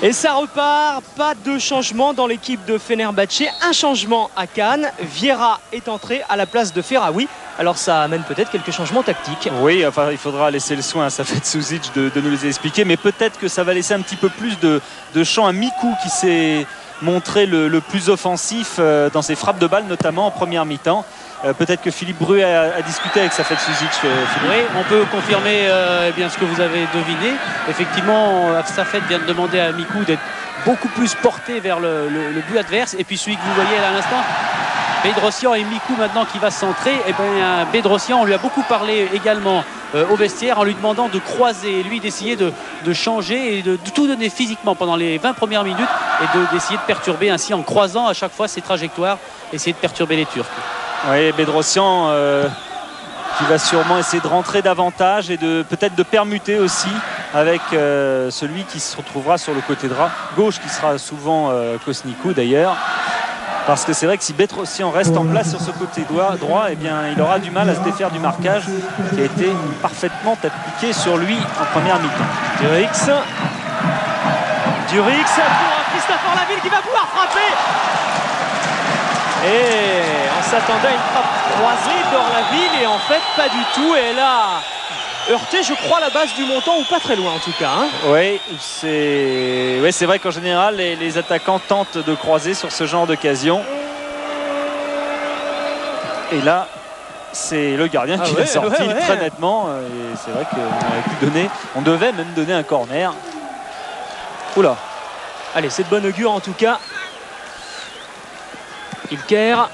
Et ça repart, pas de changement dans l'équipe de Fenerbahçe. Un changement à Cannes. Vieira est entré à la place de Ferraoui. Alors ça amène peut-être quelques changements tactiques. Oui, enfin il faudra laisser le soin à Safet Suzic de nous les expliquer. Mais peut-être que ça va laisser un petit peu plus de champ à Mikou qui s'est montré le plus offensif dans ses frappes de balle, notamment en première mi-temps. Peut-être que Philippe Bruet a discuté avec Safet Suzic. Oui, on peut confirmer bien ce que vous avez deviné. Effectivement, Safet vient de demander à Mikou d'être beaucoup plus porté vers le but adverse. Et puis celui que vous voyez là à l'instant, Bedrosian et Mikou maintenant qui va se centrer. Et bien Bedrosian, on lui a beaucoup parlé également au vestiaire en lui demandant de croiser et lui d'essayer de changer et de tout donner physiquement pendant les 20 premières minutes et d'essayer de perturber ainsi en croisant à chaque fois ses trajectoires, essayer de perturber les Turcs. Oui, Bedrosian qui va sûrement essayer de rentrer davantage et peut-être de permuter aussi avec celui qui se retrouvera sur le côté gauche qui sera souvent Kosnikou d'ailleurs. Parce que c'est vrai que si Bedrosian reste en place sur ce côté droit, eh bien, il aura du mal à se défaire du marquage qui a été parfaitement appliqué sur lui en première mi-temps. Durix pour Christopher Laville qui va pouvoir frapper. Et on s'attendait à une frappe croisée d'Orlaville et en fait pas du tout. Et elle a heurté, je crois, la base du montant ou pas très loin en tout cas. Hein. Oui, c'est vrai qu'en général les attaquants tentent de croiser sur ce genre d'occasion. Et là, c'est le gardien qui l'a sorti très nettement. Et c'est vrai qu'on devait même donner un corner. Oula. Allez, c'est de bon augure en tout cas. Ilker,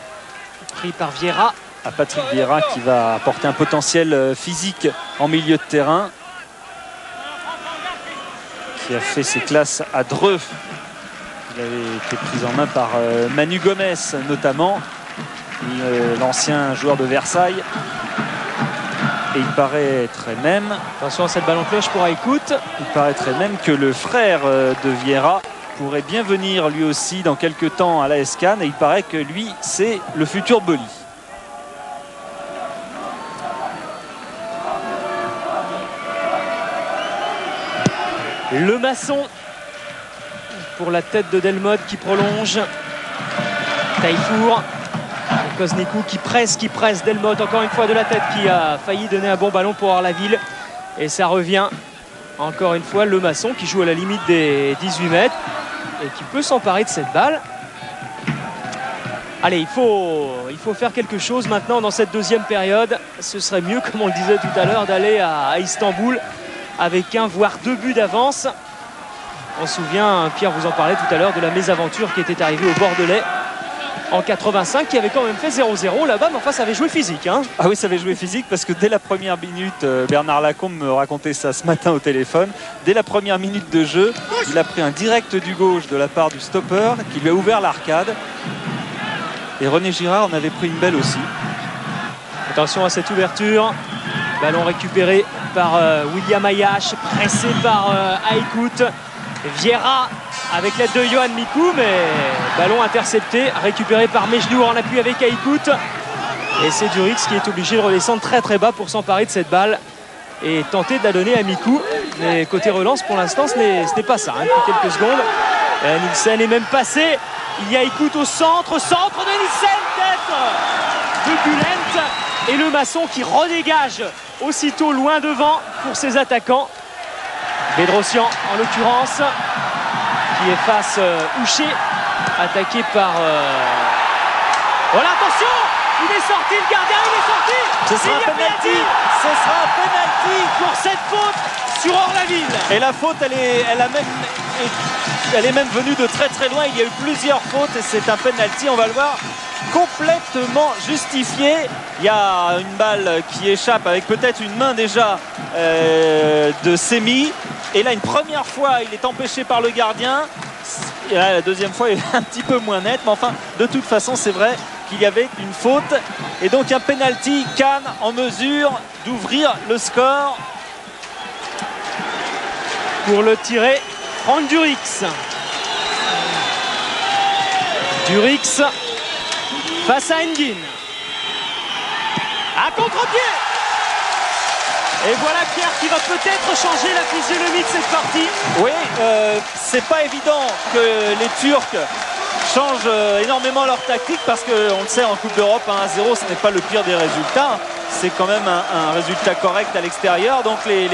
pris par Vieira. À Patrick Vieira qui va apporter un potentiel physique en milieu de terrain. Qui a fait ses classes à Dreux. Il avait été pris en main par Manu Gomez notamment. L'ancien joueur de Versailles. Et il paraîtrait même... Attention à cette balle en cloche pour Aïkout. Il paraîtrait même que le frère de Vieira pourrait bien venir lui aussi dans quelques temps à l'AS Cannes et il paraît que lui c'est le futur Boli. Le maçon pour la tête de Delmotte qui prolonge. Taillefour. Kosnikou qui presse Delmotte encore une fois de la tête qui a failli donner un bon ballon pour Orlaville. Et ça revient encore une fois le maçon qui joue à la limite des 18 mètres. Et qui peut s'emparer de cette balle. Allez, il faut faire quelque chose maintenant dans cette deuxième période. Ce serait mieux, comme on le disait tout à l'heure, d'aller à Istanbul avec un voire 2 buts d'avance. On se souvient, Pierre vous en parlait tout à l'heure, de la mésaventure qui était arrivée au Bordelais en 85, qui avait quand même fait 0-0 là-bas, mais enfin ça avait joué physique. Hein. Ah oui, ça avait joué physique parce que dès la première minute, Bernard Lacombe me racontait ça ce matin au téléphone, dès la première minute de jeu, il a pris un direct du gauche de la part du stopper qui lui a ouvert l'arcade. Et René Girard en avait pris une belle aussi. Attention à cette ouverture. Ballon récupéré par William Ayash, pressé par Aïkout. Vieira avec l'aide de Johan Mikou, mais ballon intercepté, récupéré par Mejnour en appui avec Aïkout. Et c'est Durix qui est obligé de redescendre très très bas pour s'emparer de cette balle et tenter de la donner à Mikou. Mais côté relance, pour l'instant, ce n'est pas ça. Hein, depuis quelques secondes. Nielsen est même passé. Il y a Aïkout au centre de Nielsen, tête de Bulent. Et le maçon qui redégage aussitôt loin devant pour ses attaquants. Bedrosian en l'occurrence qui efface Houché, attaqué par voilà, attention, il est sorti, le gardien il est sorti, ce sera un penalty pour cette faute sur Orlaville. Et la faute elle est même venue de très très loin. Il y a eu plusieurs fautes et c'est un penalty, on va le voir, complètement justifié. Il y a une balle qui échappe avec peut-être une main déjà de Semi. Et là, une première fois, il est empêché par le gardien. Et là, la deuxième fois, il est un petit peu moins net. Mais enfin, de toute façon, c'est vrai qu'il y avait une faute. Et donc, un penalty. Cannes en mesure d'ouvrir le score. Pour le tirer, Franck Durix. Durix face à Engin. À contre-pied. Et voilà Pierre qui va peut-être changer la physionomie de cette partie. Oui, c'est pas évident que les Turcs changent énormément leur tactique parce qu'on le sait, en Coupe d'Europe 1-0 ce n'est pas le pire des résultats, c'est quand même un résultat correct à l'extérieur, donc les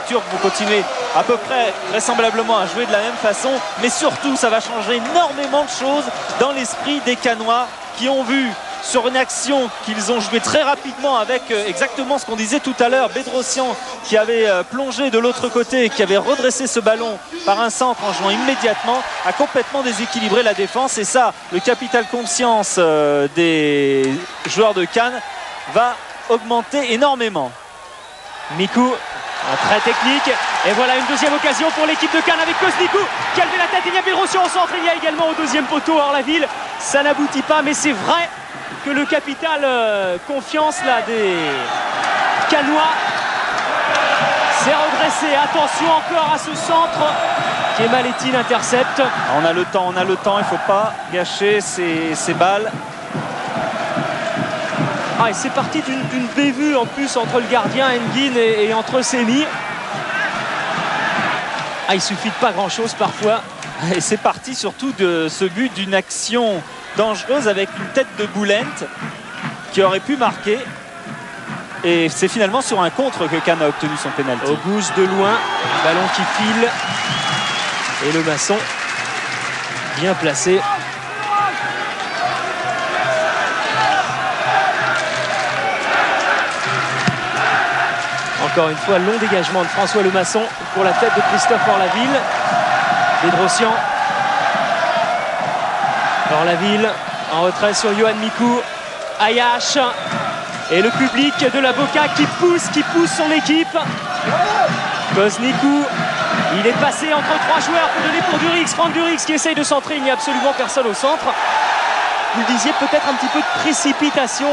Turcs vont continuer à peu près vraisemblablement à jouer de la même façon, mais surtout ça va changer énormément de choses dans l'esprit des Canois qui ont vu sur une action qu'ils ont joué très rapidement avec exactement ce qu'on disait tout à l'heure, Bedrosian qui avait plongé de l'autre côté et qui avait redressé ce ballon par un centre en jouant immédiatement, a complètement déséquilibré la défense, et ça, le capital conscience des joueurs de Cannes va augmenter énormément. Mikou, très technique, et voilà une deuxième occasion pour l'équipe de Cannes avec Koznikou qui a levé la tête. Il y a Bedrosian au centre, il y a également au deuxième poteau Orlaville, ça n'aboutit pas, mais c'est vrai que le capital confiance là des Canois s'est redressé. Attention encore à ce centre qu'Emalettin intercepte. On a le temps, il ne faut pas gâcher ces balles. Ah, et c'est parti d'une bévue en plus entre le gardien Engin et entre Semi. Ah, il suffit de pas grand chose parfois. Et c'est parti surtout de ce but d'une action dangereuse avec une tête de Boulent qui aurait pu marquer, et c'est finalement sur un contre que Cannes a obtenu son pénalty. Auguste de loin, ballon qui file et le Masson bien placé. Encore une fois, long dégagement de François Lemasson pour la tête de Christophe Orlaville. Bedrosian. Orlaville en retrait sur Yohan Mikou. Ayash et le public de la Boca qui pousse son équipe. Koznikou, il est passé entre trois joueurs pour donner pour Durix. Franck Durix qui essaye de centrer, il n'y a absolument personne au centre. Vous le disiez, peut-être un petit peu de précipitation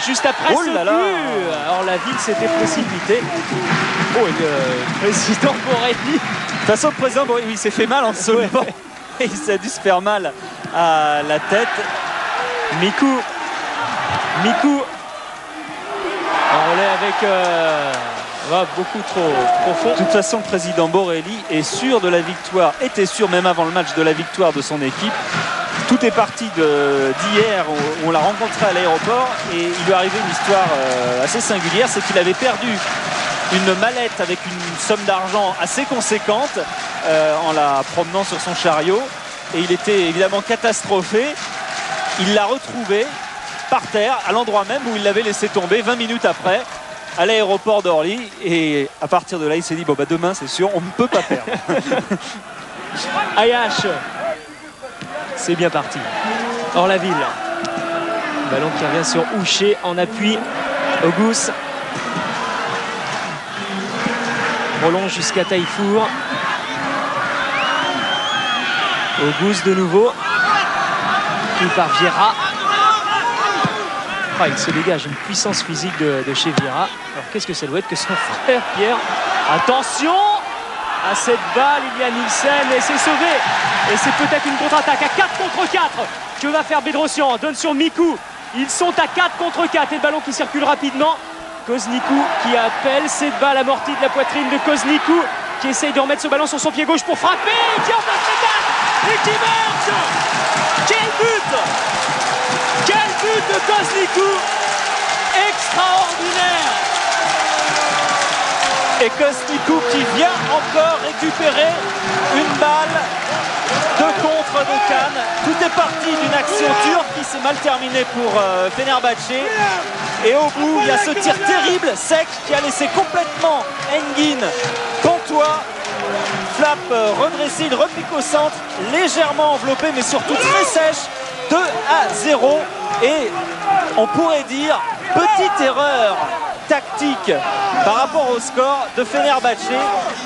juste après ce but. Orlaville s'était précipité. Oh, et le président Borelli. De toute façon, le président Borelli, il s'est fait mal en se levant. Et il s'est dû se faire mal à la tête. Mikou en relais avec beaucoup trop profond. De toute façon, le président Borelli est sûr de la victoire, était sûr même avant le match de la victoire de son équipe. Tout est parti d'hier où on l'a rencontré à l'aéroport, et il lui est arrivé une histoire assez singulière, c'est qu'il avait perdu une mallette avec une somme d'argent assez conséquente en la promenant sur son chariot, et il était évidemment catastrophé. Il l'a retrouvé par terre à l'endroit même où il l'avait laissé tomber 20 minutes après à l'aéroport d'Orly, et à partir de là il s'est dit bon bah demain c'est sûr on ne peut pas perdre. Ayash, c'est bien parti. Orlaville, ballon qui revient sur Houcher en appui. Auguste prolonge jusqu'à Taillefour. Auguste de nouveau, pris par Vieira. Ah, il se dégage une puissance physique de chez Vieira. Alors qu'est-ce que ça doit être que son frère Pierre? Attention à cette balle, il y a Nielsen, et c'est sauvé. Et c'est peut-être une contre-attaque à 4 contre 4. Que va faire Bedrosian? Donne sur Mikou. Ils sont à 4 contre 4 et le ballon qui circule rapidement. Koznikou qui appelle cette balle amortie de la poitrine de Koznikou qui essaye de remettre ce ballon sur son pied gauche pour frapper, qui en passe et qui marque. Quel but! Quel but de Koznikou! Extraordinaire! Et Koznikou qui vient encore récupérer une balle de contre de Cannes. Tout est parti d'une action turque qui s'est mal terminée pour Fenerbahçe. Et au bout, il y a ce tir terrible, sec, qui a laissé complètement Engin pantois. Flap redressé, il repique au centre, légèrement enveloppé, mais surtout très sèche. 2-0. Et on pourrait dire, petite erreur tactique par rapport au score de Fenerbahçe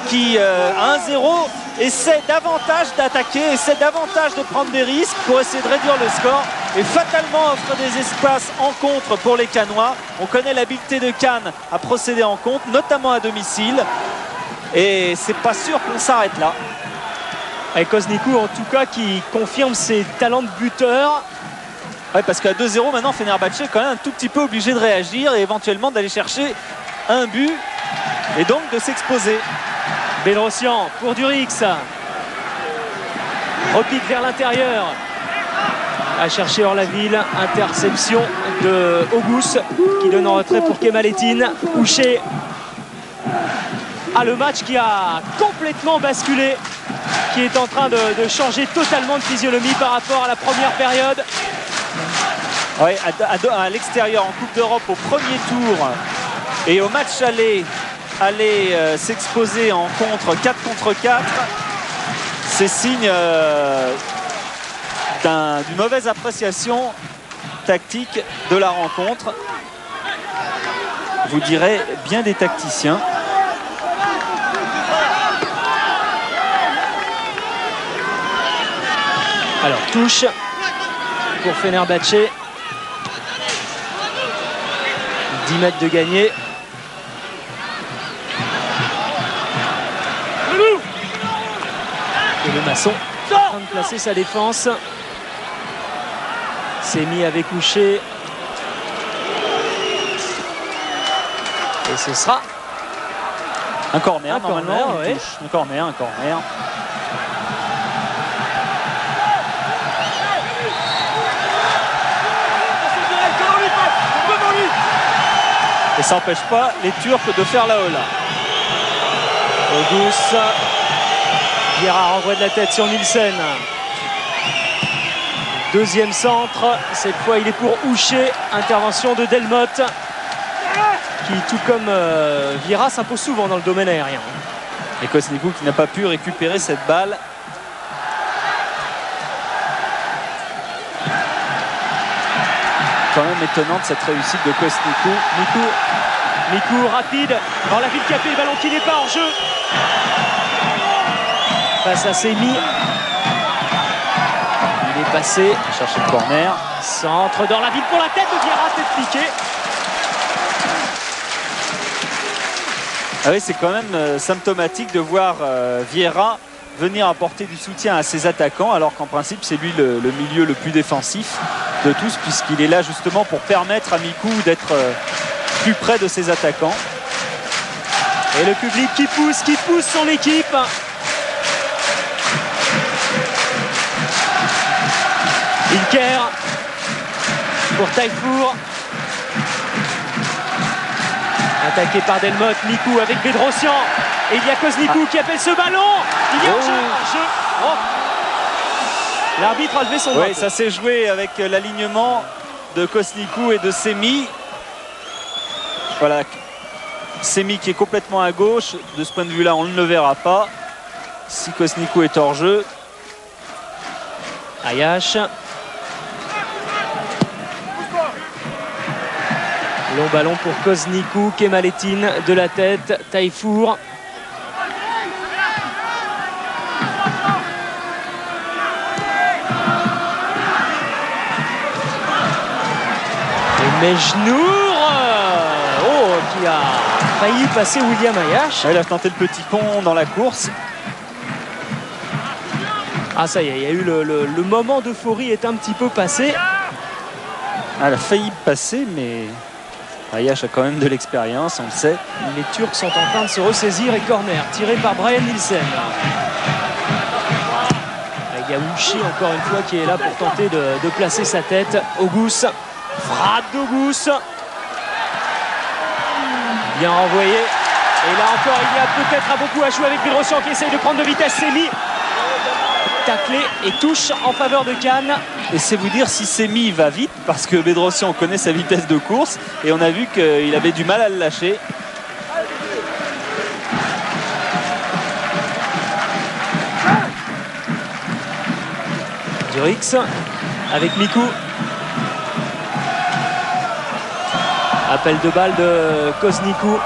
qui à 1-0 essaie davantage d'attaquer, essaie davantage de prendre des risques pour essayer de réduire le score, et fatalement offre des espaces en contre pour les Canois. On connaît l'habileté de Cannes à procéder en contre, notamment à domicile, et c'est pas sûr qu'on s'arrête là. Et Koznikou en tout cas qui confirme ses talents de buteur. Ouais, parce qu'à 2-0 maintenant, Fenerbahçe est quand même un tout petit peu obligé de réagir et éventuellement d'aller chercher un but. et donc de s'exposer. Bedrossian pour Durix. Repique vers l'intérieur. À chercher Orlaville. Interception de Auguste qui donne en retrait pour Kemalettin. Ouché. Le match qui a complètement basculé, qui est en train de changer totalement de physionomie par rapport à la première période. Oui, à l'extérieur en Coupe d'Europe au premier tour et au match aller s'exposer en 4 contre 4, c'est signe d'une mauvaise appréciation tactique de la rencontre. Vous direz bien des tacticiens. Alors touche pour Fenerbahçe. 10 mètres de gagné. Et le Masson en train de placer sa défense. Semi avec Ouché. Et ce sera un corner normalement. Corner, ouais. Un corner. Et ça n'empêche pas les Turcs de faire la hola. Auguste. Vieira renvoie de la tête sur Nielsen. Deuxième centre. Cette fois, il est pour Ouché. Intervention de Delmotte. Qui, tout comme Vieira, s'impose souvent dans le domaine aérien. Et Kosnikou qui n'a pas pu récupérer cette balle. Quand même étonnante cette réussite de Kosnikou. Mikou rapide dans la ville capée, le ballon qui n'est pas hors jeu. Face à Semi. Il est passé. Chercher le corner. Centre dans la ville pour la tête de Vieira, tête piquée. Ah oui, c'est quand même symptomatique de voir Vieira venir apporter du soutien à ses attaquants, alors qu'en principe c'est lui le milieu le plus défensif de tous, puisqu'il est là justement pour permettre à Mikou d'être plus près de ses attaquants. Et le public qui pousse son équipe. Ilker pour Taillefour. Attaqué par Delmotte, Mikou avec Bedrossian. Et il y a Kosnikou qui appelle ce ballon. Il y a un jeu. L'arbitre a levé son doigt. Oui, ça s'est joué avec l'alignement de Kosnikou et de Semi. Voilà, Semi qui est complètement à gauche. De ce point de vue-là, on ne le verra pas. Si Kosnikou est hors jeu. Ayash. Long ballon pour Kosnikou, Kemalettin de la tête, Taillefour. Et Mejnour qui a failli passer William Ayash. Il a tenté le petit pont dans la course. Ah ça y est, il y a eu le moment d'euphorie est un petit peu passé. Elle a failli passer, mais Ayash a quand même de l'expérience, on le sait. Les Turcs sont en train de se ressaisir et corner tiré par Brian Nielsen. Il y a Ouchi encore une fois qui est là pour tenter de placer sa tête. Auguste, frappe d'Auguste. Bien renvoyé. Et là encore, il y a peut-être à beaucoup à jouer avec Bedrossian qui essaye de prendre de vitesse. Semi taclé et touche en faveur de Cannes. Et c'est vous dire si Semi va vite, parce que Bedrossian connaît sa vitesse de course et on a vu qu'il avait du mal à le lâcher. Durix avec Mikou. Appel de balle de Kosnikou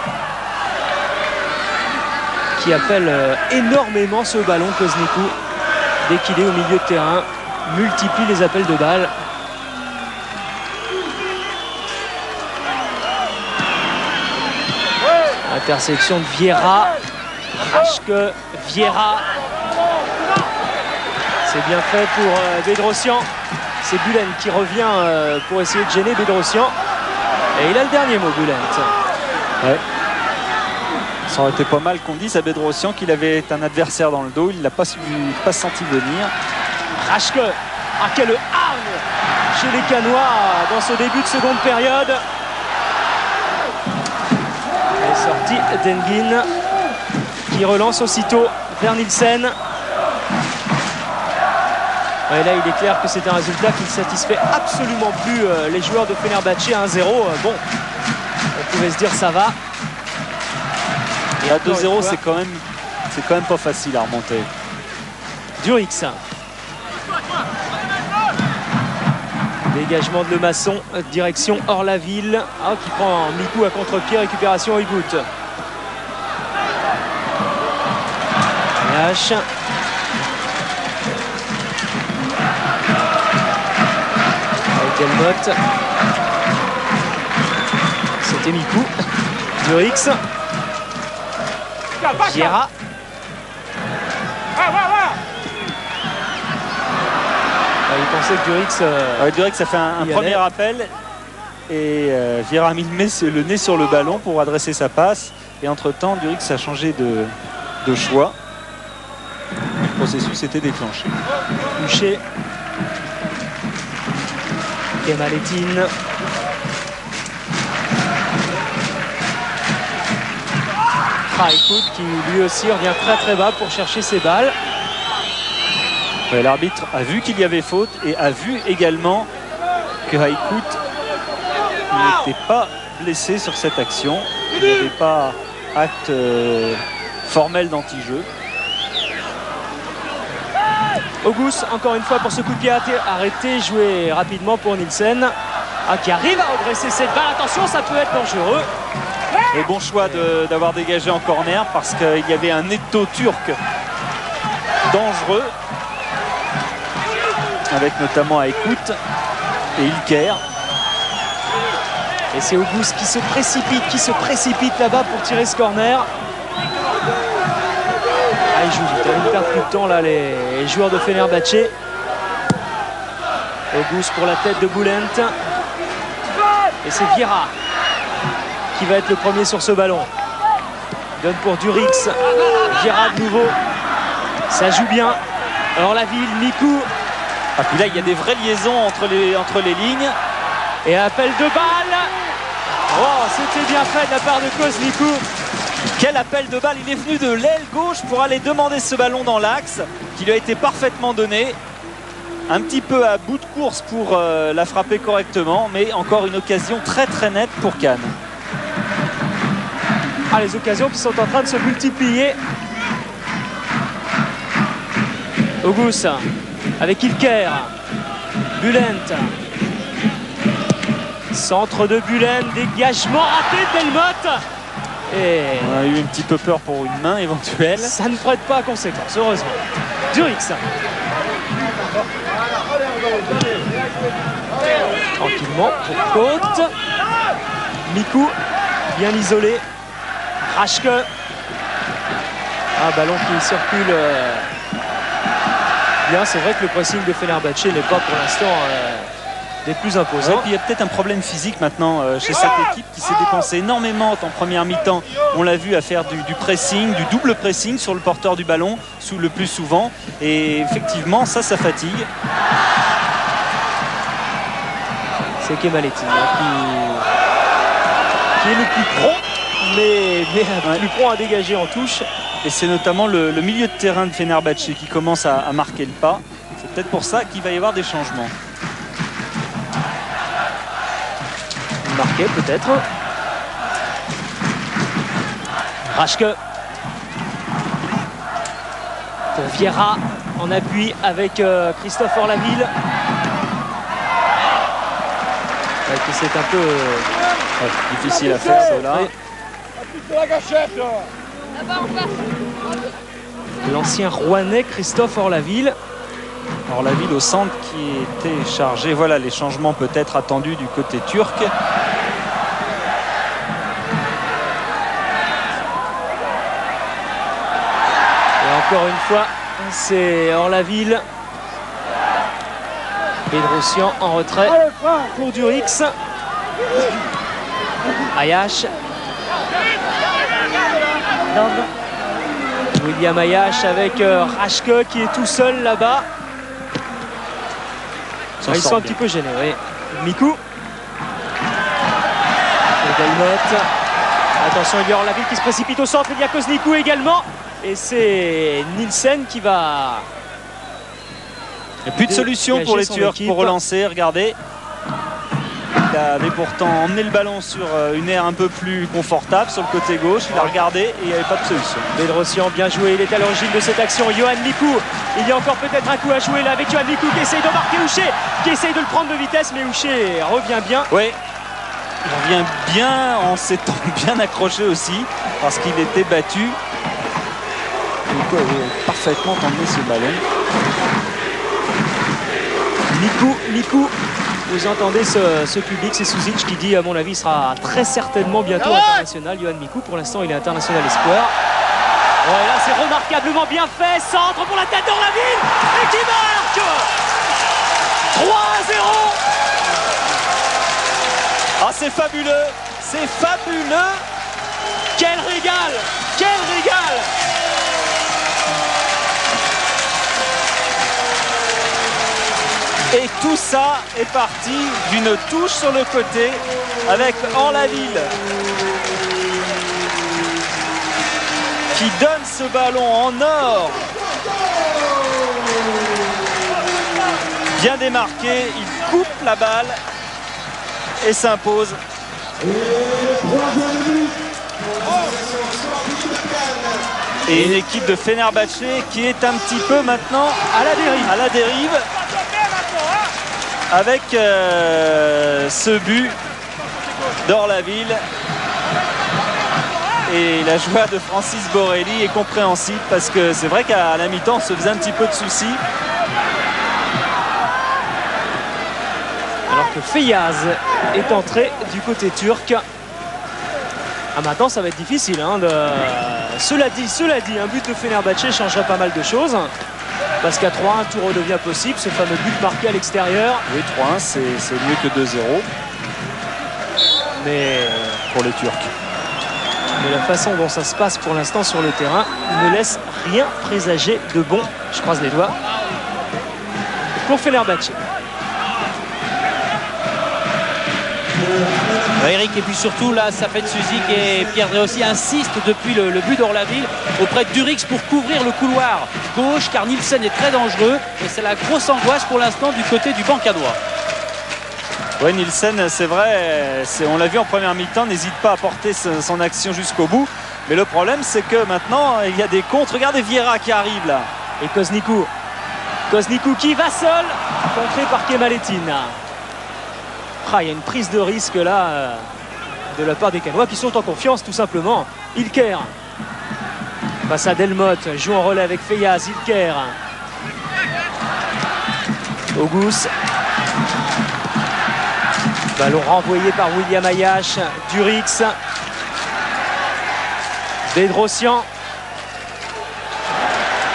qui appelle énormément ce ballon. Kosnikou, dès qu'il est au milieu de terrain, multiplie les appels de balles. Intersection de Vieira. Raschke, Vieira. C'est bien fait pour Bedrossian. C'est Bulent qui revient pour essayer de gêner Bedrossian. Et il a le dernier mot, Bulent. Ouais. Ça aurait été pas mal qu'on dise à Bedrosian qu'il avait un adversaire dans le dos. Il ne l'a pas senti venir. Raschke, ah quelle hargne chez les Canois dans ce début de seconde période. Et sortie d'Engin qui relance aussitôt vers Nielsen. Et là, il est clair que c'est un résultat qui ne satisfait absolument plus les joueurs de Fenerbahçe à 1-0. Bon, on pouvait se dire ça va. Et à 2-0, c'est quand même pas facile à remonter. Durix. Dégagement de Lemasson, direction Orlaville. Ah, qui prend Mikou à contre-pied, récupération Oygout. H. Delmotte. C'était Mikou. Durix. Vieira. Il pensait que Durix... Durix a fait un premier appel. Et Vieira a mis le nez sur le ballon pour adresser sa passe. Et entre-temps, Durix a changé de choix. Le processus était déclenché. Touché. Kemalettin. Haïkout qui lui aussi revient très bas pour chercher ses balles. Ouais, l'arbitre a vu qu'il y avait faute et a vu également que Haïkout n'était pas blessé sur cette action. Il n'y avait pas acte formel d'anti-jeu. Auguste, encore une fois pour ce coup de pied arrêté, joué rapidement pour Nielsen. Ah, qui arrive à redresser cette balle. Attention, ça peut être dangereux. Et bon choix d'avoir dégagé en corner parce qu'il y avait un étau turc dangereux avec notamment Haïkout et Ilker. Et c'est Auguste qui se précipite là-bas pour tirer ce corner. Ah, il joue vite, ils ne perdent plus de temps là, les joueurs de Fenerbahçe. Auguste pour la tête de Boulent. Et c'est Vieira qui va être le premier sur ce ballon. Donne pour Durix. Vieira de nouveau. Ça joue bien. Orlaville, Mikou. Ah, puis là, il y a des vraies liaisons entre les lignes. Et appel de balle. Oh, c'était bien fait de la part de Koznikou. Quel appel de balle. Il est venu de l'aile gauche pour aller demander ce ballon dans l'axe qui lui a été parfaitement donné. Un petit peu à bout de course pour la frapper correctement, mais encore une occasion très nette pour Cannes. Ah, les occasions qui sont en train de se multiplier. Auguste avec Ilker. Bulent. Centre de Bulent. Dégagement raté de Delmotte. Et on a eu un petit peu peur pour une main éventuelle. Ça ne prête pas à conséquence, heureusement. Durix. Tranquillement pour Côte. Mikou bien isolé. Raschke. Un ballon qui circule bien. C'est vrai que le pressing de Fenerbahçe n'est pas pour l'instant des plus imposants. Ouais, puis il y a peut-être un problème physique maintenant chez cette équipe qui s'est dépensée énormément en première mi-temps. On l'a vu à faire du pressing, du double pressing sur le porteur du ballon le plus souvent. Et effectivement, ça fatigue. C'est Kemalettin qui est le plus prompt, mais le plus prompt à dégager en touche. Et c'est notamment le milieu de terrain de Fenerbahçe qui commence à marquer le pas. C'est peut-être pour ça qu'il va y avoir des changements. Marqué peut-être. Raschke. Pour Vieira en appui avec Christophe Orlaville. C'est un peu difficile à faire cela. L'ancien Rouennais Christophe Orlaville. Orlaville au centre qui était chargé. Voilà les changements peut-être attendus du côté turc. Et encore une fois, c'est Orlaville. Bedrosian en retrait pour Durix. Ayash. William Ayash avec Rashke qui est tout seul là-bas. Ils sont un petit peu gênés, oui. Mikou. Attention, il y a Orlaville qui se précipite au centre. Il y a Koznikou également. Et c'est Nielsen qui va... Il n'y a plus de solution pour les Turcs pour relancer. Regardez. Il avait pourtant emmené le ballon sur une aire un peu plus confortable sur le côté gauche. Il a regardé et il n'y avait pas de solution. Bedrosian, bien joué. Il est à l'origine de cette action. Yohan Mikou. Il y a encore peut-être un coup à jouer là avec Yohan Mikou qui essaye de marquer Ouché, qui essaye de le prendre de vitesse. Mais Ouché revient bien. Oui. Il revient bien en s'étant bien accroché aussi parce qu'il était battu. Mikou avait parfaitement emmené ce ballon. Mikou. Vous entendez ce public, c'est Suzic qui dit, à mon avis, il sera très certainement bientôt international. Yohan Mikou, pour l'instant, il est international espoir. Ouais, là, c'est remarquablement bien fait. Centre pour la tête d'Orlaville et qui marque 3-0. Ah, c'est fabuleux. C'est fabuleux. Quel régal. Quel régal. Et tout ça est parti d'une touche sur le côté avec Orlaville qui donne ce ballon en or. Bien démarqué, il coupe la balle et s'impose. Et une équipe de Fenerbahçe qui est un petit peu maintenant à la dérive. Avec ce but d'Orlaville et la joie de Francis Borrelli est compréhensible parce que c'est vrai qu'à la mi-temps on se faisait un petit peu de soucis. Alors que Feyyaz est entré du côté turc. Ah, maintenant ça va être difficile hein, Cela dit, un but de Fenerbahçe changerait pas mal de choses. Parce qu'à 3-1, tout redevient possible. Ce fameux but marqué à l'extérieur. Oui, 3-1, c'est mieux que 2-0. Mais pour les Turcs. Mais la façon dont ça se passe pour l'instant sur le terrain ne laisse rien présager de bon. Je croise les doigts. Pour Fenerbahçe. Eric, et puis surtout là, Safet Suzic et Pierre Drey insistent depuis le but d'Orlaville auprès de Durix pour couvrir le couloir gauche car Nielsen est très dangereux et c'est la grosse angoisse pour l'instant du côté du banc cadois. Oui, Nielsen, c'est vrai, on l'a vu en première mi-temps, n'hésite pas à porter son action jusqu'au bout. Mais le problème, c'est que maintenant, il y a des contres. Regardez Vieira qui arrive là. Et Koznikou. Koznikou qui va seul, contré par Kemalettin. Il y a une prise de risque là de la part des Canois qui sont en confiance tout simplement. Ilker face à Delmotte, joue en relais avec Feyyaz. Ilker, Auguste, ballon renvoyé par William Ayash. Durix, Bedrosian,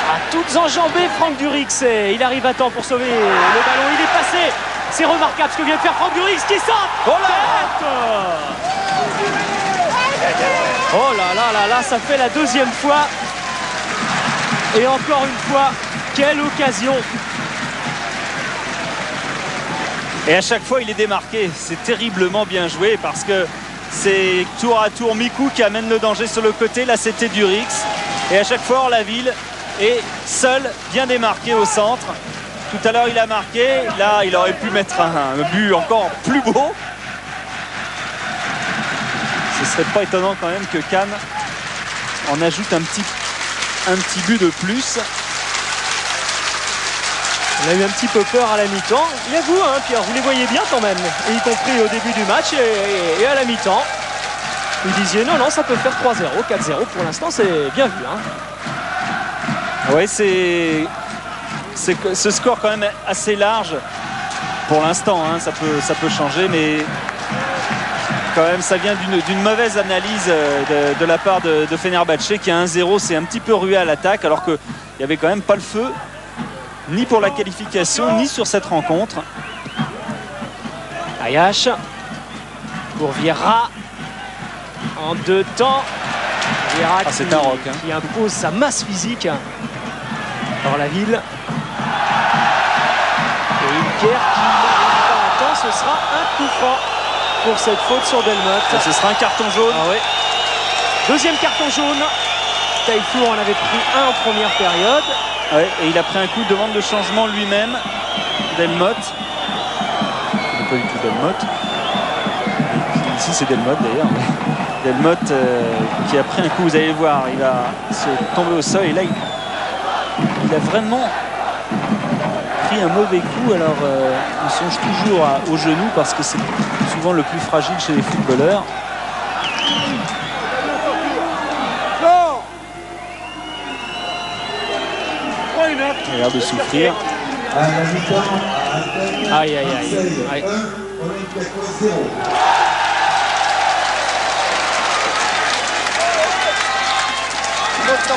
à toutes enjambées Franck Durix, et il arrive à temps pour sauver le ballon. Il est passé. C'est remarquable ce que vient de faire Franck Durix qui sort. Oh là, oh là, ça fait la deuxième fois. Et encore une fois, quelle occasion. Et à chaque fois, il est démarqué. C'est terriblement bien joué parce que c'est tour à tour Mikou qui amène le danger sur le côté. Là, c'était Durix. Et à chaque fois, Orlaville est seul, bien démarqué au centre. Tout à l'heure, il a marqué. Là, il aurait pu mettre un but encore plus beau. Ce serait pas étonnant quand même que Cannes en ajoute un petit but de plus. On a eu un petit peu peur à la mi-temps. Il avoue, hein, Pierre, vous les voyez bien quand même. Et y compris au début du match et à la mi-temps. Vous disiez non, ça peut faire 3-0, 4-0. Pour l'instant, c'est bien vu. Hein. Oui, c'est ce score quand même assez large pour l'instant, hein, ça peut changer, mais quand même ça vient d'une mauvaise analyse de la part de Fenerbahçe qui a 1-0, c'est un petit peu rué à l'attaque alors qu'il n'y avait quand même pas le feu ni pour la qualification ni sur cette rencontre. Ayash pour Vieira en deux temps. Vieira c'est un roc, hein. qui impose sa masse physique dans la ville. Et Ilker qui n'arrive pas à temps, ce sera un coup franc pour cette faute sur Delmotte. Et ce sera un carton jaune. Ah ouais. Deuxième carton jaune. Taifour en avait pris un en première période. Ouais, et il a pris un coup de demande de changement lui-même. Delmotte. C'est pas du tout Delmotte. Ici c'est Delmotte d'ailleurs. Delmotte qui a pris un coup, vous allez voir, il va se tomber au sol et là il a vraiment pris un mauvais coup. Alors on songe toujours au genou parce que c'est souvent le plus fragile chez les footballeurs. Il a l'air de souffrir. Aïe, aïe, aïe. Aïe.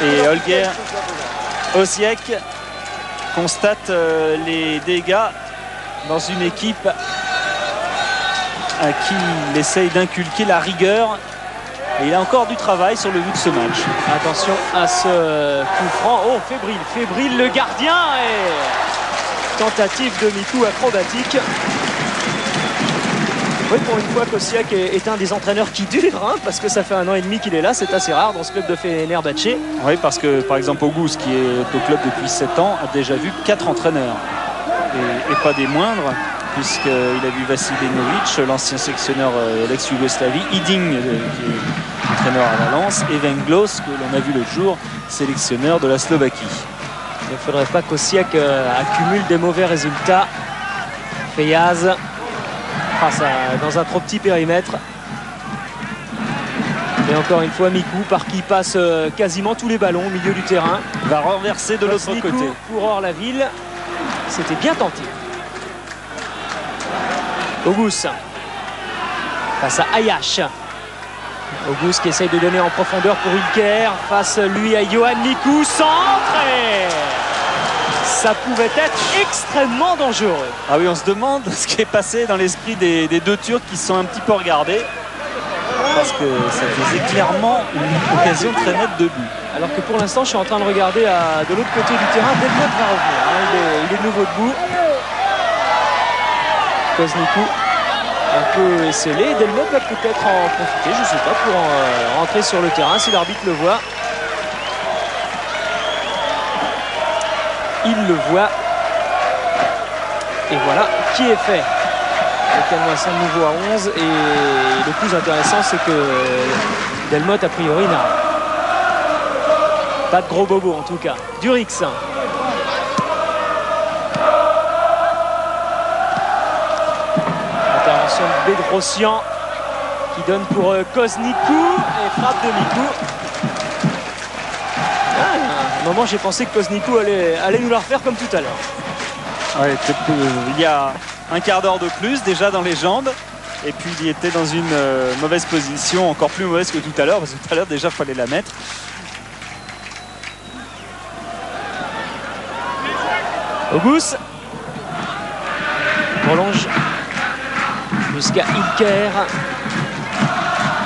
Et Holger Osiek constate les dégâts dans une équipe à qui il essaye d'inculquer la rigueur. Et il a encore du travail sur le but de ce match. Attention à ce coup franc. Oh, fébrile le gardien. Et tentative de Mikou acrobatique. Oui, pour une fois, Kosiak est un des entraîneurs qui dure, hein, parce que ça fait 1 an et demi qu'il est là. C'est assez rare dans ce club de Fenerbahçe. Oui, parce que par exemple Auguste, qui est au club depuis 7 ans, a déjà vu 4 entraîneurs. Et pas des moindres, puisqu'il a vu Vasilinovic, l'ancien sélectionneur l'ex-Yougoslavie, Hiding, qui est entraîneur à Valence, et Venglos, que l'on a vu l'autre jour, sélectionneur de la Slovaquie. Il ne faudrait pas qu'Osiak accumule des mauvais résultats. Feyaz dans un trop petit périmètre. Et encore une fois, Mikou, par qui passe quasiment tous les ballons au milieu du terrain. Va renverser de l'autre côté. Pour Orlaville. C'était bien tenté. Auguste face à Ayash. Auguste qui essaye de donner en profondeur pour Ilker. Face lui à Johan Mikou. Centre et ça pouvait être extrêmement dangereux. Ah oui, on se demande ce qui est passé dans l'esprit des deux Turcs qui se sont un petit peu regardés. Parce que ça faisait clairement une occasion très nette de but. Alors que pour l'instant, je suis en train de regarder de l'autre côté du terrain. Delmotte va revenir. Hein, il est de nouveau debout. Koznikou un peu esselé. Delmotte va peut-être en profiter, je ne sais pas, pour rentrer sur le terrain si l'arbitre le voit. Il le voit. Et voilà qui est fait. Le Canoisson de nouveau à 11. Et le plus intéressant, c'est que Delmotte, a priori, n'a pas de gros bobo en tout cas. Durix. Intervention de Bedrossian qui donne pour Koznikou et frappe de Mikou. À un moment, j'ai pensé que Koznikou allait nous la refaire comme tout à l'heure. Ouais, il y a un quart d'heure de plus déjà dans les jambes. Et puis il était dans une mauvaise position, encore plus mauvaise que tout à l'heure, parce que tout à l'heure déjà il fallait la mettre. Auguste prolonge jusqu'à Ilker.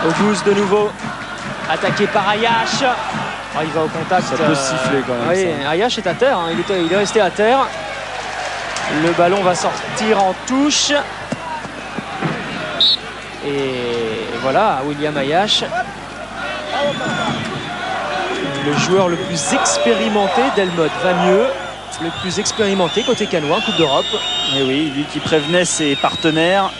Auguste de nouveau attaqué par Ayash. Oh, il va au contact. Ça peut siffler quand même. Oui, Ayash est à terre, hein. Il est resté à terre. Le ballon va sortir en touche. Et voilà, William Ayash, le joueur le plus expérimenté. Delmotte va mieux. Le plus expérimenté côté canois en Coupe d'Europe. Et oui, lui qui prévenait ses partenaires,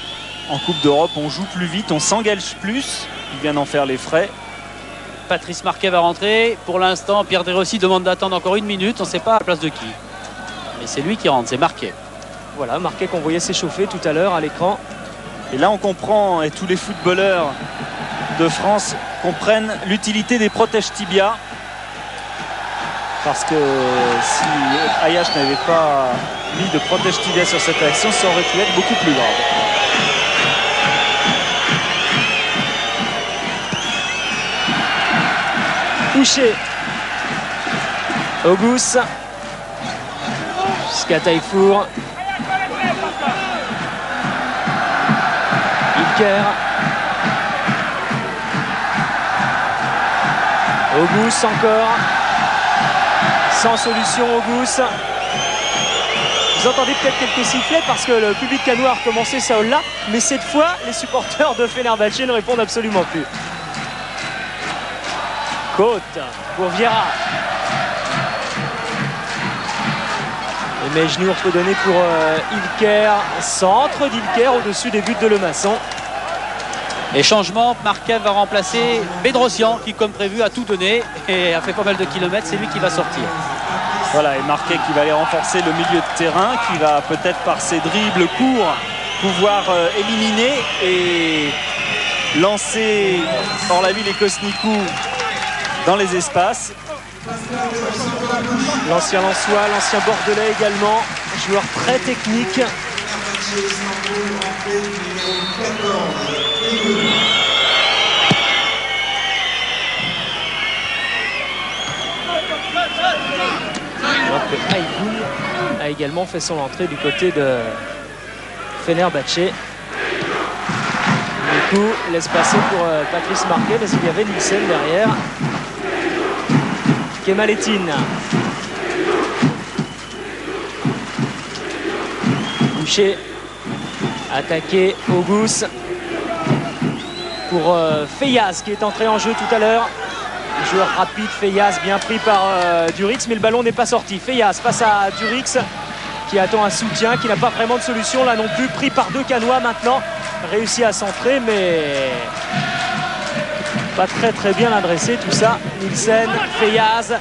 en Coupe d'Europe on joue plus vite, on s'engage plus. Il vient d'en faire les frais. Patrice Marquet va rentrer. Pour l'instant, Pierre Derossi demande d'attendre encore 1 minute. On ne sait pas à la place de qui. Mais c'est lui qui rentre, c'est Marquet. Voilà, Marquet qu'on voyait s'échauffer tout à l'heure à l'écran. Et là on comprend, et tous les footballeurs de France comprennent l'utilité des protèges tibia. Parce que si Ayash n'avait pas mis de protège tibia sur cette action, ça aurait pu être beaucoup plus grave. Touché. Auguste. Jusqu'à Taifour. Ilker. Auguste encore. Sans solution, Auguste. Vous entendez peut-être quelques sifflets parce que le public cannois a recommencé ça là, mais cette fois, les supporters de Fenerbahçe ne répondent absolument plus. Côte pour Vieira. Et Mejnour peut donner pour Ilker. Centre d'Ilker au-dessus des buts de Lemasson. Et changement, Marquet va remplacer Bedrosian qui, comme prévu, a tout donné et a fait pas mal de kilomètres. C'est lui qui va sortir. Voilà, et Marquet qui va aller renforcer le milieu de terrain, qui va peut-être par ses dribbles courts pouvoir éliminer et lancer hors la ville et Kosnikou dans les espaces. L'ancien Lensois, l'ancien Bordelais également, joueur très technique. Alors que Aïgoun a également fait son entrée du côté de Fenerbahçe. Du coup, laisse passer pour Patrice Marquet, mais il y avait Nielsen derrière. Kemalettin. Boucher. Attaqué Auguste. Pour Feyaz qui est entré en jeu tout à l'heure. Joueur rapide, Feyaz bien pris par Durix, mais le ballon n'est pas sorti. Feyaz face à Durix qui attend un soutien, qui n'a pas vraiment de solution là non plus. Pris par deux Cannois maintenant. Réussi à centrer, mais pas très bien adressé tout ça. Nielsen, Feyaz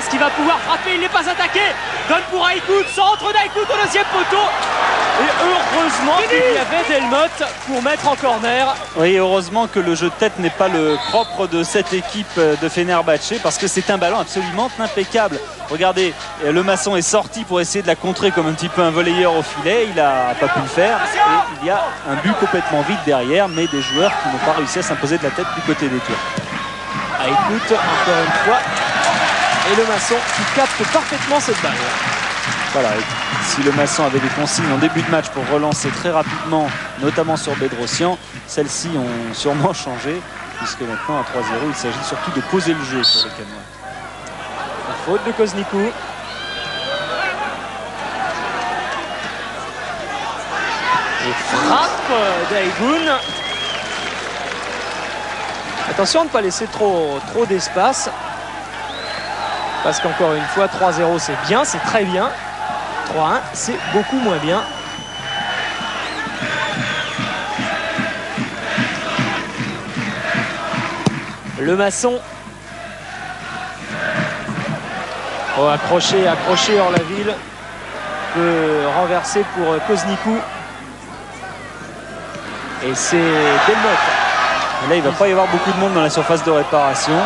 qui va pouvoir frapper, il n'est pas attaqué. Donne pour Aïkout, centre d'Aïkout au deuxième poteau. Et heureusement qu'il y avait Delmotte pour mettre en corner. Oui, heureusement que le jeu de tête n'est pas le propre de cette équipe de Fenerbahçe parce que c'est un ballon absolument impeccable. Regardez, Lemasson est sorti pour essayer de la contrer comme un petit peu un volleyeur au filet. Il n'a pas pu le faire. Et il y a un but complètement vide derrière, mais des joueurs qui n'ont pas réussi à s'imposer de la tête du côté des Turcs. Aïkout, encore une fois. Et Lemasson qui capte parfaitement cette balle. Voilà, si Lemasson avait des consignes en début de match pour relancer très rapidement, notamment sur Bedrosian, celles-ci ont sûrement changé, puisque maintenant à 3-0, il s'agit surtout de poser le jeu pour les Cannois. La faute de Kosnikou. Et frappe d'Aïgoun. Attention à ne pas laisser trop d'espace. Parce qu'encore une fois, 3-0 c'est bien, c'est très bien. 3-1 c'est beaucoup moins bien. Lemasson. Oh, accroché hors la ville. Peut renverser pour Kosnikou. Et c'est Delmotte. Là, il ne va pas y avoir beaucoup de monde dans la surface de réparation.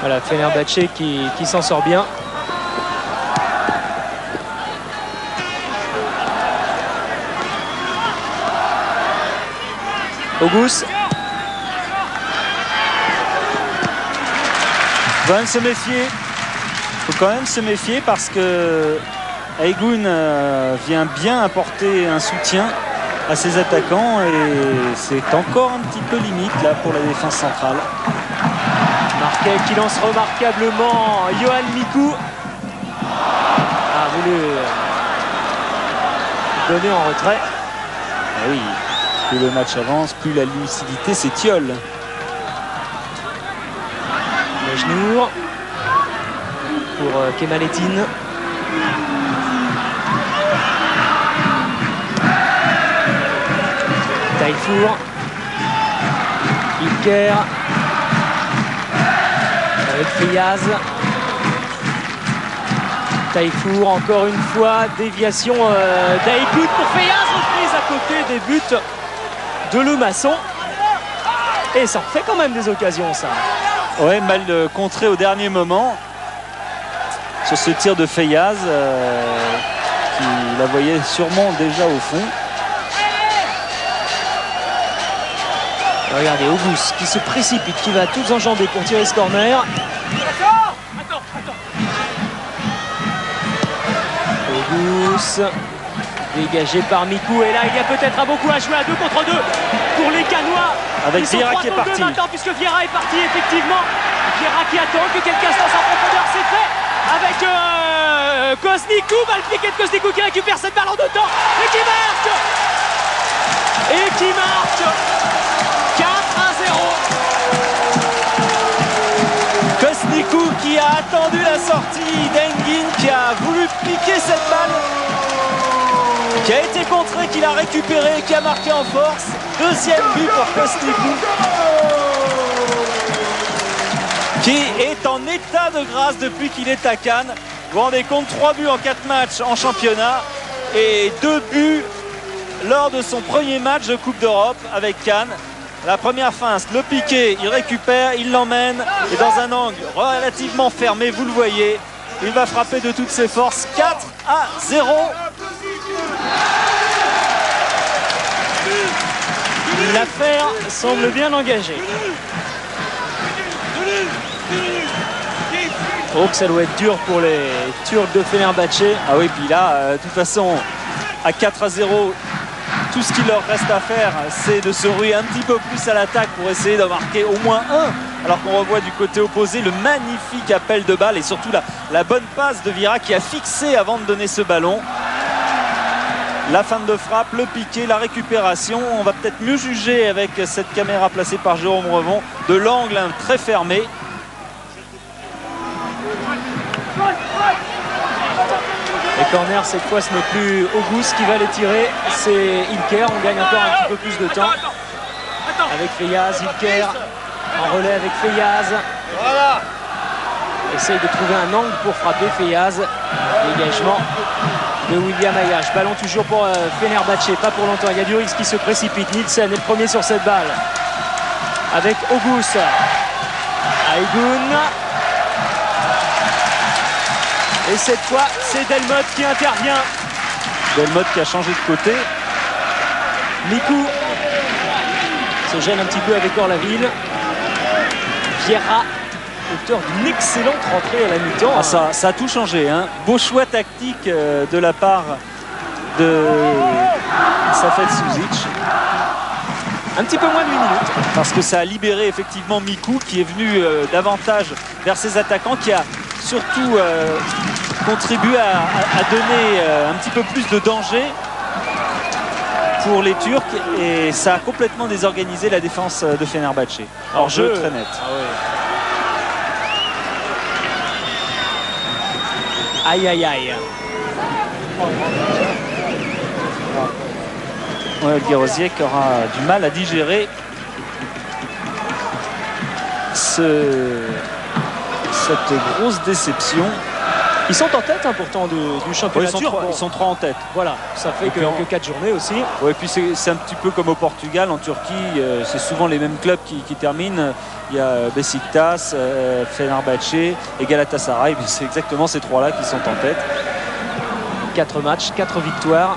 Voilà, Fenerbahçe qui s'en sort bien. Auguste. Il faut quand même se méfier. Il faut quand même se méfier parce que Aïgoun vient bien apporter un soutien à ses attaquants et c'est encore un petit peu limite là pour la défense centrale. Marquet qui lance remarquablement. Johan Mikou a voulu donner en retrait. Ah oui, plus le match avance, plus la lucidité s'étiole. Mejnour pour Kemalettin. Taillefour. Ilker. Avec Feyaz. Taillefour encore une fois. Déviation d'Aïkout pour Feyaz. Reprise à côté des buts de Lemasson. Et ça en fait quand même des occasions ça. Ouais, mal contré au dernier moment sur ce tir de Feyaz qui la voyait sûrement déjà au fond. Regardez Auguste qui se précipite, qui va tout enjamber pour tirer ce corner. Auguste Dégagé par Mikou. Et là, il y a peut-être à beaucoup à jouer à 2 contre 2 pour les Canois. Avec Ils sont Vieira 3 qui est contre 2 parti. maintenant, puisque Vieira est parti, effectivement. Vieira qui attend que quelqu'un se lance en profondeur. C'est fait avec Kosnikou. Le piqué de Kosnikou qui récupère cette balle en 2 temps. Et qui marque. Et qui marque 4-0. Kosnikou qui a attendu la sortie d'Engin, qui a voulu piquer cette balle, qui a été contré, qui l'a récupéré, qui a marqué en force. Deuxième but pour Kosnikou, qui est en état de grâce depuis qu'il est à Cannes. Vous vous rendez compte, 3 buts en 4 matchs en championnat et 2 buts lors de son premier match de Coupe d'Europe avec Cannes. La première feinte, le piqué, il récupère, il l'emmène et dans un angle relativement fermé, vous le voyez, il va frapper de toutes ses forces. 4-0. L'affaire semble bien engagée. Oh, que ça doit être dur pour les Turcs de Fenerbahçe. Ah oui, puis là, de toute façon, à 4-0, tout ce qu'il leur reste à faire, c'est de se ruer un petit peu plus à l'attaque pour essayer d'en marquer au moins un. Alors qu'on revoit du côté opposé le magnifique appel de balle et surtout la bonne passe de Vieira qui a fixé avant de donner ce ballon. La fin de frappe, le piqué, la récupération. On va peut-être mieux juger avec cette caméra placée par Jérôme Revon de l'angle très fermé. Les corners, cette fois, ce n'est plus Auguste qui va les tirer, c'est Ilker. On gagne encore un petit peu plus de temps avec Feyaz. Ilker en relais avec Feyaz. Essaye de trouver un angle pour frapper Feyaz. Dégagement de William Ayash. Ballon toujours pour Fenerbahçe, pas pour longtemps. Il y a du risque qui se précipite. Nielsen est le premier sur cette balle avec Auguste. Aïgoun. Et cette fois, c'est Delmotte qui intervient. Delmotte qui a changé de côté. Mikou se gêne un petit peu avec Orlaville. Vieira, auteur d'une excellente rentrée à la mi-temps. Ah, ça a tout changé, hein. Beau choix tactique de la part de Safet Suzic. Un petit peu moins de 8 minutes. Parce que ça a libéré effectivement Mikou qui est venu davantage vers ses attaquants, qui a surtout contribué à donner un petit peu plus de danger pour les Turcs, et ça a complètement désorganisé la défense de Fenerbahçe. Hors jeu très net. Ah oui. Aïe aïe aïe. Ouais, Guirosiek aura du mal à digérer cette grosse déception. Ils sont en tête hein, pourtant du championnat turc. Ils sont 3 en tête. Voilà, ça fait que 4 journées aussi. Ouais, puis c'est un petit peu comme au Portugal, en Turquie, c'est souvent les mêmes clubs qui terminent. Il y a Beşiktaş, Fenerbahçe et Galatasaray. C'est exactement ces 3-là qui sont en tête. 4 matchs, 4 victoires.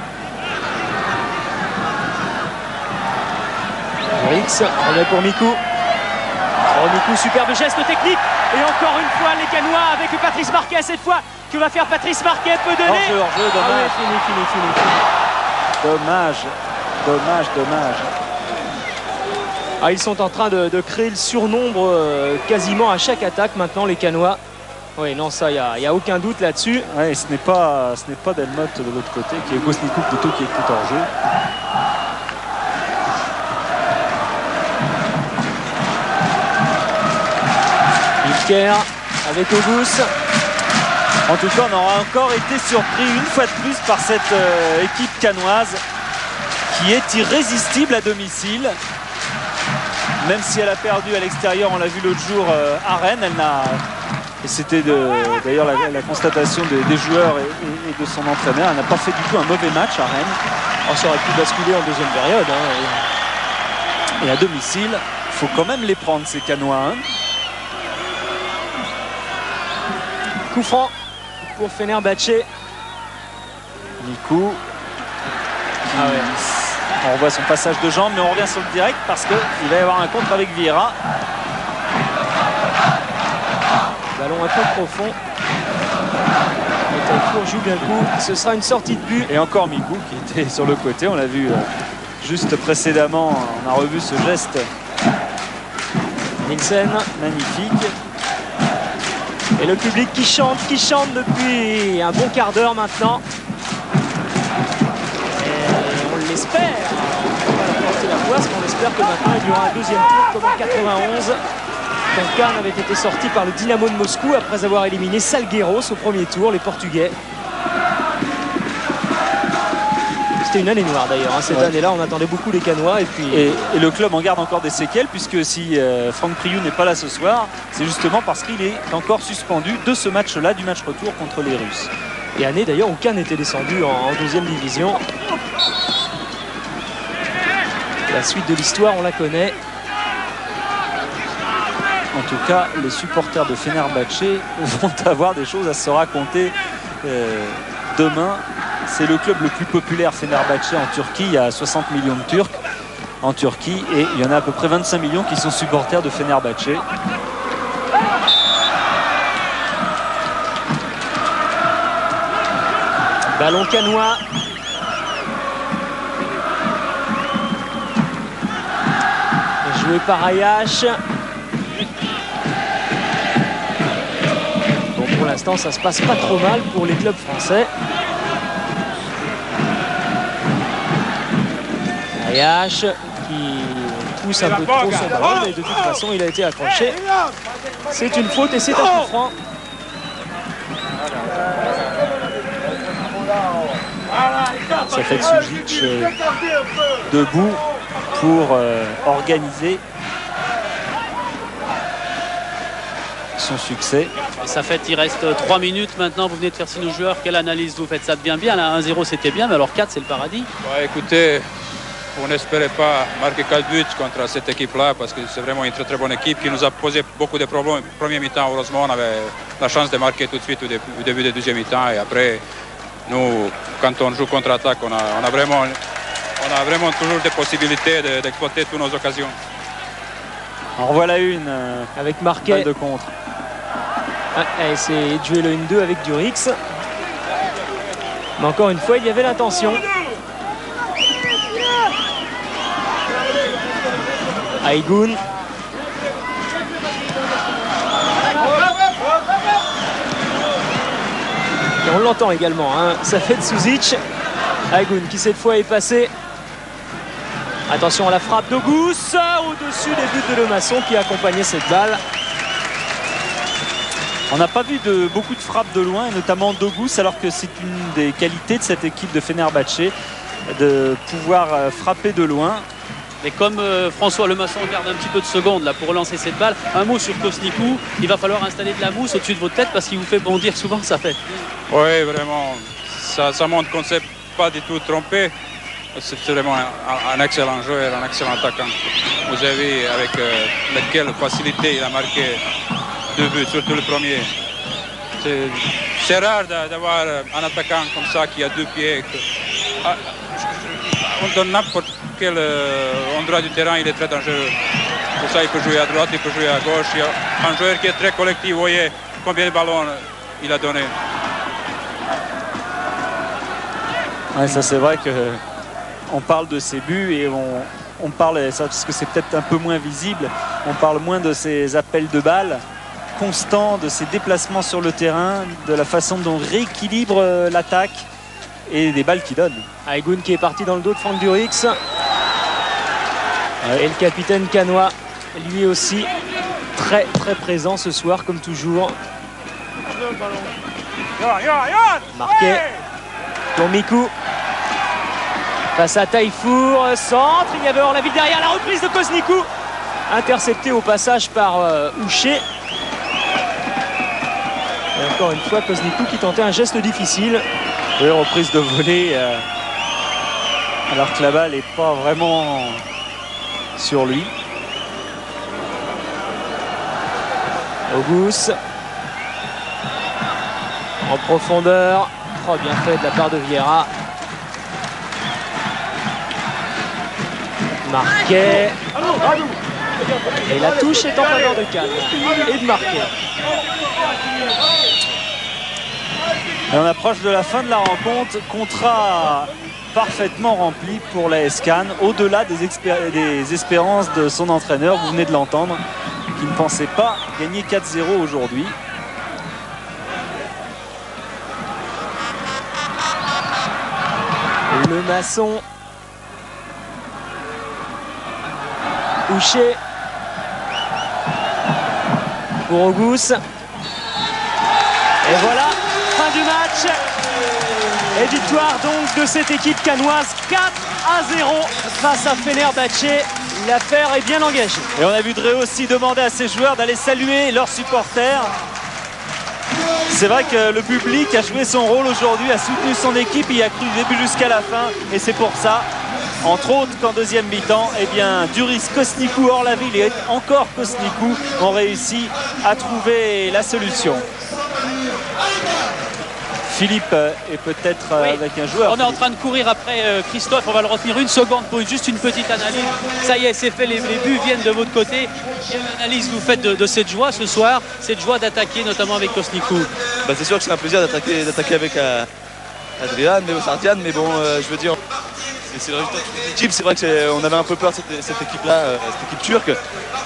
Rix, relais pour Mikou. Oh, Mikou, superbe geste technique. Et encore une fois, les Canois avec Patrice Marquet. Cette fois, que va faire Patrice Marquet? Peut donner. Hors-jeu, dommage. Ah oui, fini. Dommage. Ah, ils sont en train de créer le surnombre quasiment à chaque attaque maintenant, les Canois. Oui, non, ça, il n'y a aucun doute là-dessus. Ouais, ce n'est pas Delmotte de l'autre côté, qui est Gosnikou plutôt, qui est tout hors jeu. Ilker avec Auguste. En tout cas, on aura encore été surpris une fois de plus par cette équipe canoise qui est irrésistible à domicile. Même si elle a perdu à l'extérieur, on l'a vu l'autre jour à Rennes, et c'était d'ailleurs la constatation des joueurs et de son entraîneur, elle n'a pas fait du tout un mauvais match à Rennes. Oh, ça aurait pu basculer en deuxième période. Hein. Et à domicile, il faut quand même les prendre, ces Canois. Hein. Coup franc pour Fenerbahçe. Mikou. On voit son passage de jambes, mais on revient sur le direct parce qu'il va y avoir un contre avec Vieira. Ballon un peu profond. Taillefour joue bien le coup. Ce sera une sortie de but. Et encore Mikou qui était sur le côté. On l'a vu juste précédemment. On a revu ce geste. Nielsen. Magnifique. Et le public qui chante depuis un bon quart d'heure maintenant. Et on l'espère. On va leur porter la poisse, mais on espère que maintenant il y aura un deuxième tour comme en 91. Quand Cannes avait été sorti par le Dynamo de Moscou après avoir éliminé Salgueiros au premier tour, les Portugais. C'était une année noire d'ailleurs, hein. Cette année-là on attendait beaucoup les Cannois et le club en garde encore des séquelles, puisque si Franck Priou n'est pas là ce soir, c'est justement parce qu'il est encore suspendu de ce match-là, du match retour contre les Russes. Et année d'ailleurs où Cannes était descendu en deuxième division. La suite de l'histoire on la connaît. En tout cas, les supporters de Fenerbahçe vont avoir des choses à se raconter demain. C'est le club le plus populaire, Fenerbahçe, en Turquie. Il y a 60 millions de Turcs en Turquie et il y en a à peu près 25 millions qui sont supporters de Fenerbahçe. Ballon cannois. Joué par Ayash. Bon, pour l'instant, ça se passe pas trop mal pour les clubs français. Ayash qui pousse un peu trop son ballon, mais de toute façon, il a été accroché. C'est une faute et c'est un coup franc. Ça fait Sujic debout pour organiser son succès. Et ça fait, il reste 3 minutes maintenant. Vous venez de faire signe aux joueurs. Quelle analyse vous faites? Ça devient bien. Là, 1-0 c'était bien, mais alors 4 c'est le paradis. Ouais, écoutez, on n'espérait pas marquer 4 buts contre cette équipe-là parce que c'est vraiment une très très bonne équipe qui nous a posé beaucoup de problèmes. Premier mi-temps, heureusement, on avait la chance de marquer tout de suite au début du deuxième mi-temps. Et après, nous, quand on joue contre-attaque, on a vraiment toujours des possibilités d'exploiter toutes nos occasions. En voilà une avec Marquet de contre. Elle a essayé de jouer le 1-2 avec Durix. Mais encore une fois, il y avait l'intention. Aïgoun. Et on l'entend également, hein. Ça fait de Suzic. Aïgoun qui cette fois est passé. Attention à la frappe d'Augus au-dessus des buts de Lemasson qui accompagnait cette balle. On n'a pas vu beaucoup de frappes de loin, et notamment d'Augus, alors que c'est une des qualités de cette équipe de Fenerbahçe, de pouvoir frapper de loin. Mais comme François Lemasson garde un petit peu de seconde là pour relancer cette balle, un mot sur Kosnikou, il va falloir installer de la mousse au-dessus de votre tête parce qu'il vous fait bondir souvent, ça fait. Oui, vraiment, ça montre qu'on ne s'est pas du tout trompé. C'est vraiment un excellent joueur, un excellent attaquant. Vous avez vu avec quelle facilité il a marqué 2 buts, surtout le premier. C'est rare d'avoir un attaquant comme ça qui a 2 pieds. Dans n'importe quel endroit du terrain, il est très dangereux. Pour ça, il peut jouer à droite, il peut jouer à gauche. Il y a un joueur qui est très collectif. Vous voyez combien de ballons il a donné. Ouais, ça c'est vrai qu'on parle de ses buts et on parle, ça, parce que c'est peut-être un peu moins visible, on parle moins de ses appels de balles constants, de ses déplacements sur le terrain, de la façon dont on rééquilibre l'attaque et des balles qu'il donne. Aïgoun qui est parti dans le dos de Franck Durix. Et le capitaine cannois, lui aussi, très très présent ce soir, comme toujours. Marqué pour Mikou. Face à Taillefour, centre, il y avait Orlaville derrière, la reprise de Kosnikou. Intercepté au passage par Houcher. Et encore une fois, Kosnikou qui tentait un geste difficile. Oui, reprise de volée, alors que la balle n'est pas vraiment sur lui. Augus. En profondeur. Oh, bien fait de la part de Vieira. Marquet. Et la touche est en faveur de Cannes et de Marquet. Et on approche de la fin de la rencontre. Contrat parfaitement rempli pour la Cannes, au-delà des espérances de son entraîneur, vous venez de l'entendre, qui ne pensait pas gagner 4-0 aujourd'hui. Le maçon Boucher pour Auguste. Et voilà, fin du match. Et victoire donc de cette équipe cannoise 4-0 face à Fenerbahçe. L'affaire est bien engagée. Et on a vu Dre aussi demander à ses joueurs d'aller saluer leurs supporters. C'est vrai que le public a joué son rôle aujourd'hui, a soutenu son équipe, il a cru du début jusqu'à la fin. Et c'est pour ça, entre autres, qu'en deuxième mi-temps, eh bien, Duris, Kosnikou, Orlaville et encore Kosnikou ont réussi à trouver la solution. Philippe est peut-être avec un joueur. On est en train de courir après Christophe, on va le retenir une seconde pour juste une petite analyse. Ça y est, c'est fait, les buts viennent de votre côté. Quelle analyse vous faites de cette joie ce soir, cette joie d'attaquer notamment avec Kosnikou? C'est sûr que c'est un plaisir d'attaquer avec Adrian, mais Sardian, mais bon, je veux dire, c'est le résultat de l'équipe. C'est vrai qu'on avait un peu peur de cette équipe-là, cette équipe turque.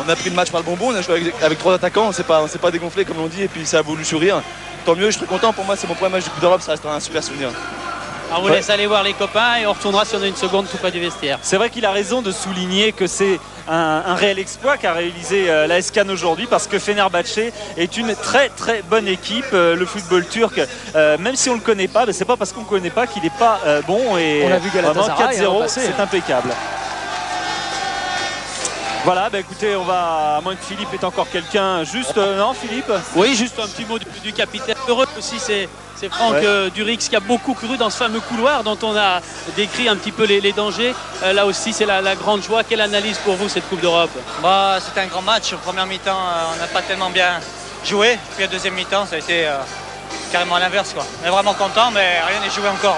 On a pris le match par le bonbon, on a joué avec 3 attaquants, on s'est pas dégonflé comme on dit, et puis ça a voulu sourire. Tant mieux, je suis très content. Pour moi, c'est mon premier match du Coupe d'Europe, ça restera un super souvenir. On vous laisse aller voir les copains et on retournera si on a une seconde tout près du vestiaire. C'est vrai qu'il a raison de souligner que c'est un réel exploit qu'a réalisé la Cannes aujourd'hui, parce que Fenerbahçe est une très très bonne équipe. Le football turc, même si on ne le connaît pas, c'est pas parce qu'on ne connaît pas qu'il n'est pas bon. Et on a vu Galatasaray 4-0, c'est impeccable. Voilà, écoutez, on va, à moins que Philippe ait encore quelqu'un, juste, non Philippe? Oui, juste un petit mot du capitaine. Heureux aussi, c'est Franck Durix qui a beaucoup cru dans ce fameux couloir dont on a décrit un petit peu les dangers. Là aussi, c'est la grande joie. Quelle analyse pour vous, cette Coupe d'Europe? C'était un grand match. Première mi-temps, on n'a pas tellement bien joué. Puis la deuxième mi-temps, ça a été carrément à l'inverse. On est vraiment content, mais rien n'est joué encore.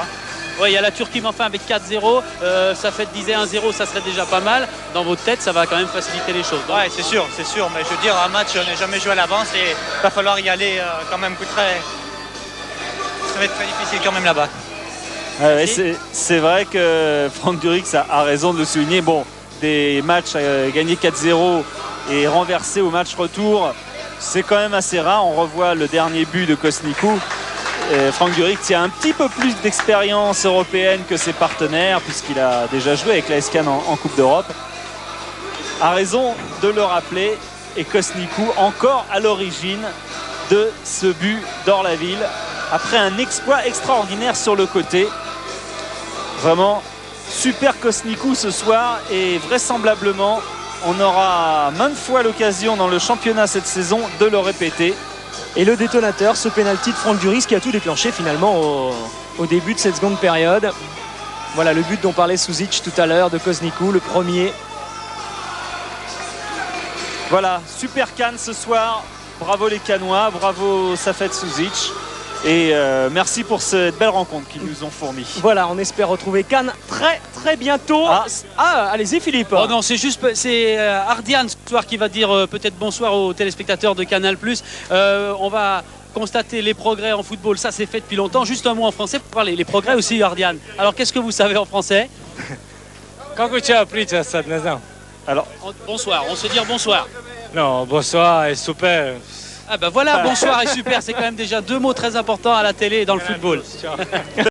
Oui, il y a la Turquie, mais enfin avec 4-0, ça fait disait 1-0, ça serait déjà pas mal. Dans votre tête, ça va quand même faciliter les choses. Oui, c'est sûr. Mais je veux dire, un match, on n'est jamais joué à l'avance et il va falloir y aller quand même ça va être très difficile quand même là-bas. C'est vrai que Franck Durix a raison de le souligner. Bon, des matchs gagnés 4-0 et renversés au match retour, c'est quand même assez rare. On revoit le dernier but de Kosnikou. Franck Durix a un petit peu plus d'expérience européenne que ses partenaires, puisqu'il a déjà joué avec la Cannes en Coupe d'Europe. A raison de le rappeler, et Kosnikou encore à l'origine de ce but d'Orlaville, après un exploit extraordinaire sur le côté. Vraiment super Kosnikou ce soir, et vraisemblablement on aura maintes fois l'occasion dans le championnat cette saison de le répéter. Et le détonateur, ce pénalty de Franck Durix qui a tout déclenché finalement au début de cette seconde période. Voilà le but dont parlait Suzic tout à l'heure de Kosnikou, le premier. Voilà, super Cannes ce soir. Bravo les Cannois, bravo Safet Suzic. Et merci pour cette belle rencontre qu'ils nous ont fournie. Voilà, on espère retrouver Cannes très très bientôt. Allez-y Philippe. Oh non, c'est Ardian ce soir qui va dire peut-être bonsoir aux téléspectateurs de Canal+. On va constater les progrès en football, ça c'est fait depuis longtemps. Juste un mot en français pour parler les progrès aussi, Ardian. Alors qu'est-ce que vous savez en français? Alors, bonsoir, on se dit bonsoir. Non, bonsoir et super. Ah ben voilà, bonsoir et super, c'est quand même déjà 2 mots très importants à la télé et dans le football.